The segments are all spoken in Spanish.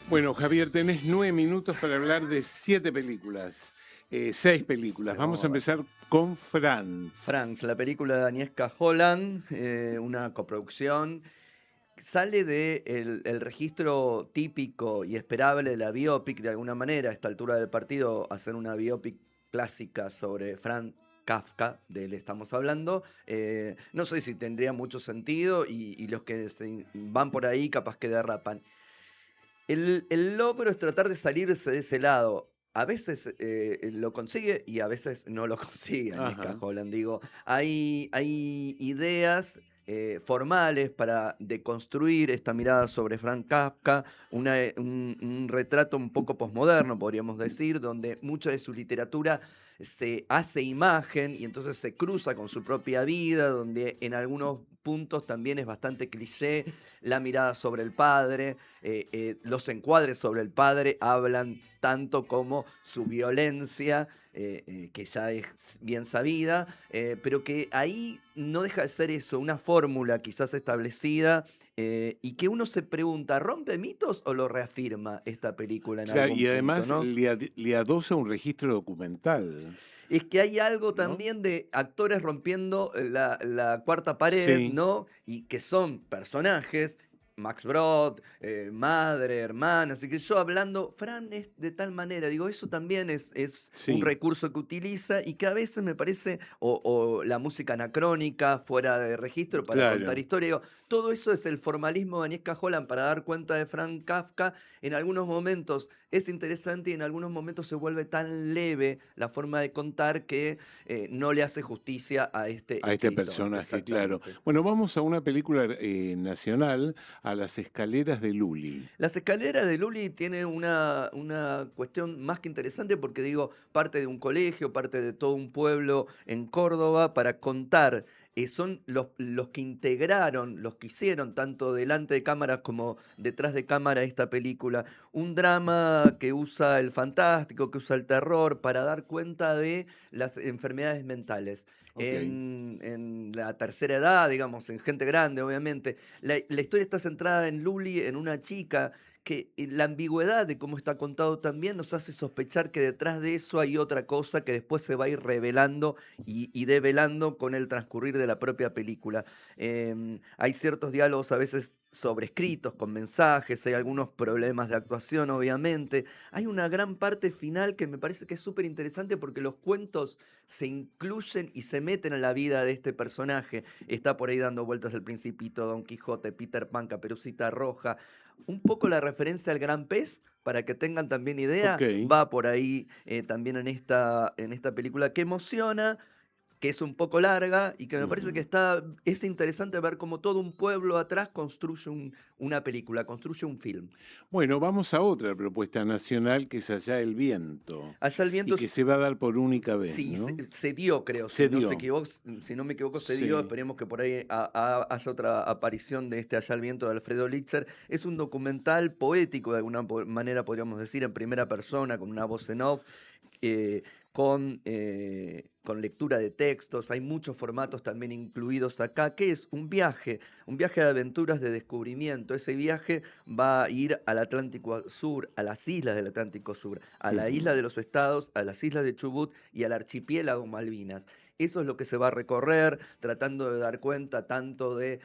Bueno, Javier, tenés 9 minutos para hablar de 6 películas. Sí, Vamos vamos a a ver. empezar con Franz. Franz, la película de Agnieszka Holland, una coproducción, sale de el registro típico y esperable de la biopic, de alguna manera, a esta altura del partido, hacer una biopic clásica sobre Franz Kafka, de él estamos hablando. No sé si tendría mucho sentido y los que van por ahí capaz que derrapan. El logro es tratar de salirse de ese lado. A veces lo consigue y a veces no lo consigue Agnieszka Ajá. Holland. Digo, hay ideas formales para deconstruir esta mirada sobre Frank Kafka, un retrato un poco posmoderno, podríamos decir, donde mucha de su literatura se hace imagen y entonces se cruza con su propia vida, donde en algunos puntos también es bastante cliché la mirada sobre el padre, los encuadres sobre el padre hablan tanto como su violencia, que ya es bien sabida, pero que ahí no deja de ser eso, una fórmula quizás establecida y que uno se pregunta, ¿rompe mitos o lo reafirma esta película en Claro, algún y punto, además no? le adosa un registro documental, Es que hay algo ¿no? también de actores rompiendo la cuarta pared, Sí. ¿no? Y que son personajes, Max Brod, madre, hermana, así que yo hablando, Fran es de tal manera, digo, eso también es un Sí, recurso que utiliza y que a veces me parece, o la música anacrónica, fuera de registro para contar claro. historia, digo, todo eso es el formalismo de Agnieszka Holland para dar cuenta de Frank Kafka. En algunos momentos es interesante y en algunos momentos se vuelve tan leve la forma de contar que no le hace justicia a este A este escritor. personaje, claro. Exactamente. Bueno, vamos a una película nacional, A las escaleras de Luli. Las escaleras de Luli tiene una cuestión más que interesante porque digo, parte de un colegio, parte de todo un pueblo en Córdoba para contar. Son los que integraron, los que hicieron tanto delante de cámaras como detrás de cámara esta película. Un drama que usa el fantástico, que usa el terror para dar cuenta de las enfermedades mentales. Ok. En la tercera edad, digamos, en gente grande, obviamente. La historia está centrada en Luli, en una chica que la ambigüedad de cómo está contado también nos hace sospechar que detrás de eso hay otra cosa que después se va a ir revelando y develando con el transcurrir de la propia película. Hay ciertos diálogos a veces sobrescritos, con mensajes, hay algunos problemas de actuación, obviamente. Hay una gran parte final que me parece que es súper interesante porque los cuentos se incluyen y se meten en la vida de este personaje. Está por ahí dando vueltas el Principito, Don Quijote, Peter Pan, Caperucita Roja. Un poco la referencia al Gran Pez, para que tengan también Ok. idea, va por ahí también en esta película que emociona, que es un poco larga y que me parece que Ujú. es interesante ver cómo todo un pueblo atrás construye una película, construye un film. Bueno, vamos a otra propuesta nacional que es Allá el viento Allá el y viento que se va a dar por única vez, sí, ¿no? se dio, creo, Se dio. si no me equivoco, se dio. Sí. Esperemos que por ahí haya otra aparición de este Allá el viento de Alfredo Lichter. Es un documental poético, de alguna manera podríamos decir, en primera persona, con una voz en off, eh, con lectura de textos. Hay muchos formatos también incluidos acá, que es un viaje de aventuras, de descubrimiento. Ese viaje va a ir al Atlántico Sur, a las islas del Atlántico Sur, a la isla Ujú. de los Estados, a las islas de Chubut y al archipiélago Malvinas. Eso es lo que se va a recorrer, tratando de dar cuenta tanto de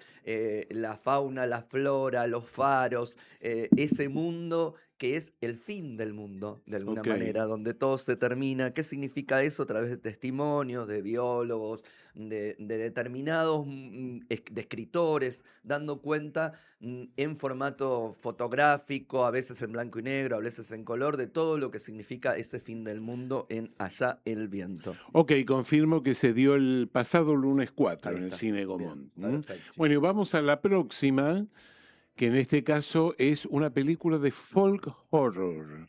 la fauna, la flora, los faros, ese mundo que es el fin del mundo, de alguna Ok. manera, donde todo se termina. ¿Qué significa eso? A través de testimonios, de biólogos, de determinados de escritores, dando cuenta en formato fotográfico, a veces en blanco y negro, a veces en color, de todo lo que significa ese fin del mundo en Allá el viento. Ok, confirmo que se dio el pasado lunes Ahí 4 en el está. Cine Bien, Gomón. ¿M? perfecto, sí. Bueno, y vamos a la próxima, que en este caso es una película de folk horror.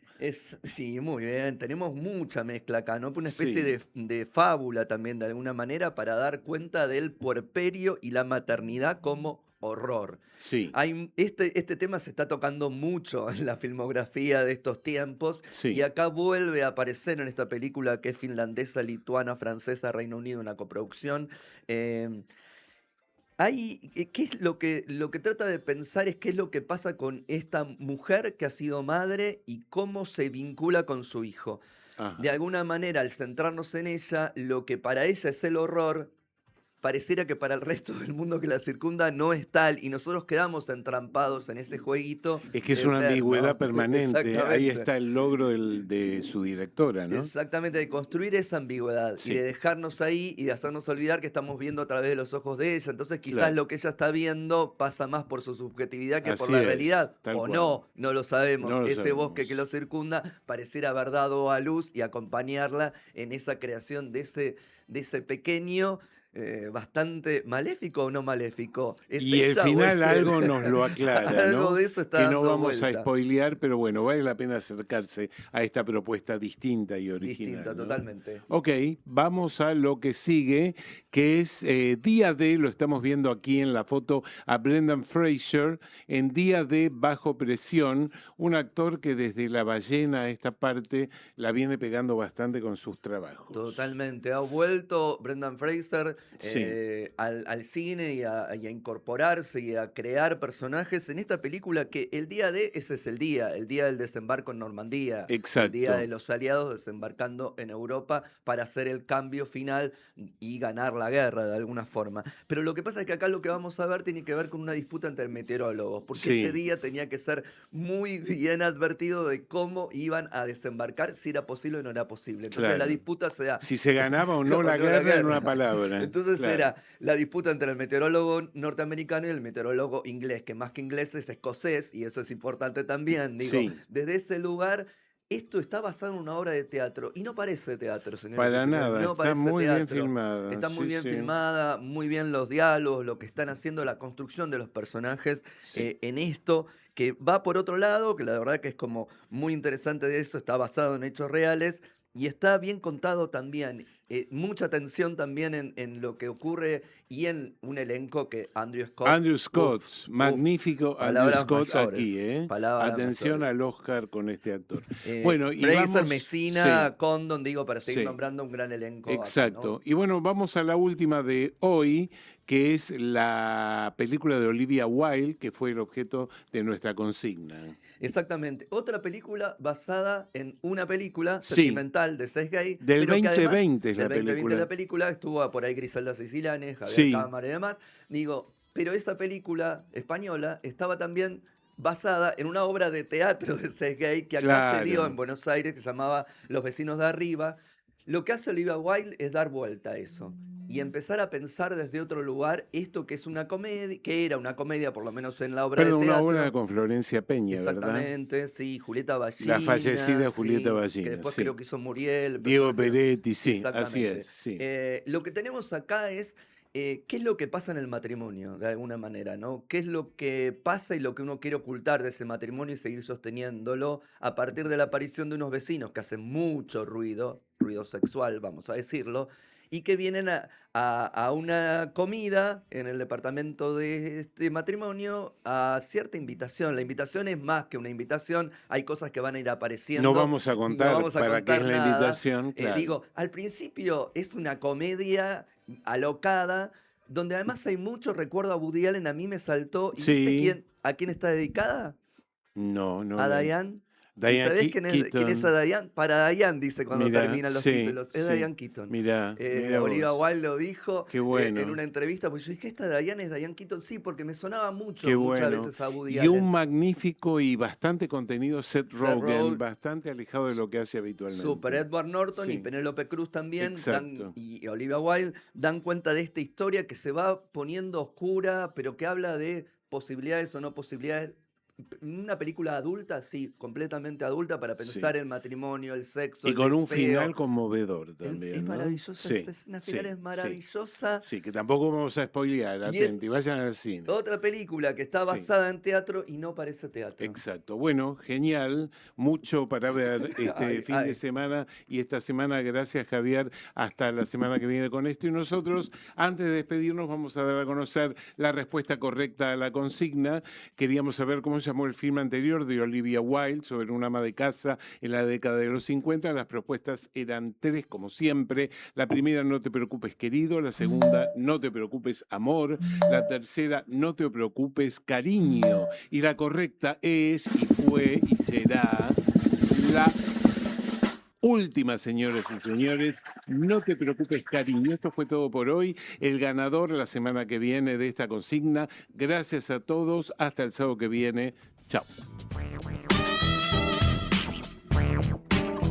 Sí, muy bien. Tenemos mucha mezcla acá, ¿no? Una especie Sí, de fábula también, de alguna manera, para dar cuenta del puerperio y la maternidad como horror. sí, Este tema se está tocando mucho en la filmografía de estos tiempos y sí. acá vuelve a aparecer en esta película que es finlandesa, lituana, francesa, Reino Unido, una coproducción. eh, ¿Qué es lo que trata de pensar es qué es lo que pasa con esta mujer que ha sido madre y cómo se vincula con su hijo? De Ajá. alguna manera, al centrarnos en ella, lo que para ella es el horror, pareciera que para el resto del mundo que la circunda no es tal, y nosotros quedamos entrampados en ese jueguito Es que es una ambigüedad eterno. permanente. Ahí Exactamente. está el logro de su directora, ¿no? Exactamente, de construir esa ambigüedad y de Sí, dejarnos ahí y de hacernos olvidar que estamos viendo a través de los ojos de ella. Entonces, quizás claro. lo que ella está viendo pasa más por su subjetividad que por Así la es, realidad. tal O cual. no, no lo No sabemos. lo Ese bosque que sabemos. lo circunda pareciera haber dado a luz y acompañarla en esa creación de ese pequeño, bastante maléfico o no maléfico. ¿Es Y el ella o final es él? algo nos lo aclara, Algo ¿no? de eso está Que no dando vamos a vuelta. spoilear, pero bueno, vale la pena acercarse a esta propuesta distinta y Distinta, original, ¿no? totalmente. Ok, vamos a lo que sigue, que es Día D, lo estamos viendo aquí en la foto a Brendan Fraser, en Día D bajo presión, un actor que desde La Ballena a esta parte la viene pegando bastante con sus trabajos. Totalmente. Ha vuelto Brendan Fraser Sí, al cine y a incorporarse y a crear personajes en esta película que el día de, ese es el día del desembarco en Normandía, el día de exacto. los aliados desembarcando en Europa para hacer el cambio final y ganar la guerra de alguna forma. Pero lo que pasa es que acá lo que vamos a ver tiene que ver con una disputa entre meteorólogos, porque ese Sí, día tenía que ser muy bien advertido de cómo iban a desembarcar, si era posible o no era posible. Entonces la claro. disputa se da Si se ganaba o no o la no la guerra en una guerra. palabra, Entonces claro. era la disputa entre el meteorólogo norteamericano y el meteorólogo inglés, que más que inglés es escocés, y eso es importante también. Digo, Sí, desde ese lugar, esto está basado en una obra de teatro, y no parece teatro, señores y para señores, nada, no está parece muy bien teatro. filmada, Está muy sí, bien sí, filmada, muy bien los diálogos, lo que están haciendo, la construcción de los personajes sí. en esto, que va por otro lado, que la verdad que es como muy interesante de eso, está basado en hechos reales, y está bien contado también. Mucha atención también en lo que ocurre y en un elenco que Andrew Scott, Andrew uff, Scott, uff, magnífico Andrew palabras Scott aquí, mayores, ¿eh? palabras Atención mayores. al Oscar con este actor. Bueno, y Fraser, vamos, sí, Messina, Condon, digo, para seguir sí. nombrando un gran elenco acá, ¿no? Exacto. Y bueno, vamos a la última de hoy, que es la película de Olivia Wilde, que fue el objeto de nuestra consigna. Exactamente. Otra película basada en una película Sí, sentimental de Seth Gay, del pero que además 2020 es del la 2020 la película. película estuvo por ahí Griselda Siciliani, Javier Sí, Cámara y demás. Digo, pero esa película española estaba también basada en una obra de teatro de Seth Gay que acá se dio en claro. Buenos Aires, que se llamaba Los vecinos de arriba. Lo que hace Olivia Wilde es dar vuelta a eso y empezar a pensar desde otro lugar esto que es una comedia, que era una comedia, por lo menos en la obra de Perdón, una obra teatro. con Florencia Peña, ¿verdad? Exactamente, sí, Julieta La Ballina, fallecida Julieta sí, que Ballina, después creo sí. que hizo Muriel, el Diego personaje. Peretti, sí, así es, Exactamente. sí. Lo que tenemos acá es qué es lo que pasa en el matrimonio, de alguna manera, ¿no? ¿Qué es lo que pasa y lo que uno quiere ocultar de ese matrimonio y seguir sosteniéndolo a partir de la aparición de unos vecinos que hacen mucho ruido, ruido sexual, vamos a decirlo, y que vienen a una comida en el departamento de este matrimonio a cierta invitación. La invitación es más que una invitación, hay cosas que van a ir No apareciendo, vamos a no contar vamos a para qué es contar la nada. invitación, claro. Digo, al principio es una comedia alocada, donde además hay mucho recuerdo a Woody Allen, a mí me saltó, ¿y viste Sí, a quién está dedicada? no, no A la. Diane. ¿Y Diane sabés quién es a Keaton, Diane? Para Diane, dice cuando mira, terminan los sí, títulos. Es sí, Diane Keaton. mira Olivia vos. Wilde lo dijo Qué en bueno. una entrevista, pues yo dije, ¿esta Diane es Diane Keaton? Sí, porque me sonaba Qué mucho, muchas bueno. veces a Woody Y un Allen. magnífico y bastante contenido Seth Seth Rogen, Rogen, bastante alejado de lo que hace Super habitualmente. Edward Norton y Sí, Penélope Cruz también exacto. y Olivia Wilde dan cuenta de esta historia que se va poniendo oscura, pero que habla de posibilidades o no posibilidades. Una película adulta, sí, completamente adulta para Sí. pensar el matrimonio, el sexo, Y el con un deseo. final conmovedor Es también, ¿no? maravillosa, esa Sí, escena final sí, es sí. maravillosa Sí, que tampoco vamos a spoilear, y es atenti, vayan al cine. otra película que está Sí. basada en teatro y no parece teatro. Exacto. Bueno, genial. Mucho para ver este Ay, fin de ay. semana y esta semana. Gracias, Javier. Hasta la semana que viene con esto. Y nosotros, antes de despedirnos, vamos a dar a conocer la respuesta correcta a la consigna. Queríamos saber cómo se llamó el filme anterior de Olivia Wilde sobre una ama de casa en la década de los 50. Las propuestas eran tres, como siempre. La primera, no te preocupes, querido. La segunda, no te preocupes, amor. La tercera, no te preocupes, cariño. Y la correcta es, y fue, y será la última, señoras y señores. No te preocupes, cariño. Esto fue todo por hoy. El ganador la semana que viene de esta consigna. Gracias a todos. Hasta el sábado que viene. Chao.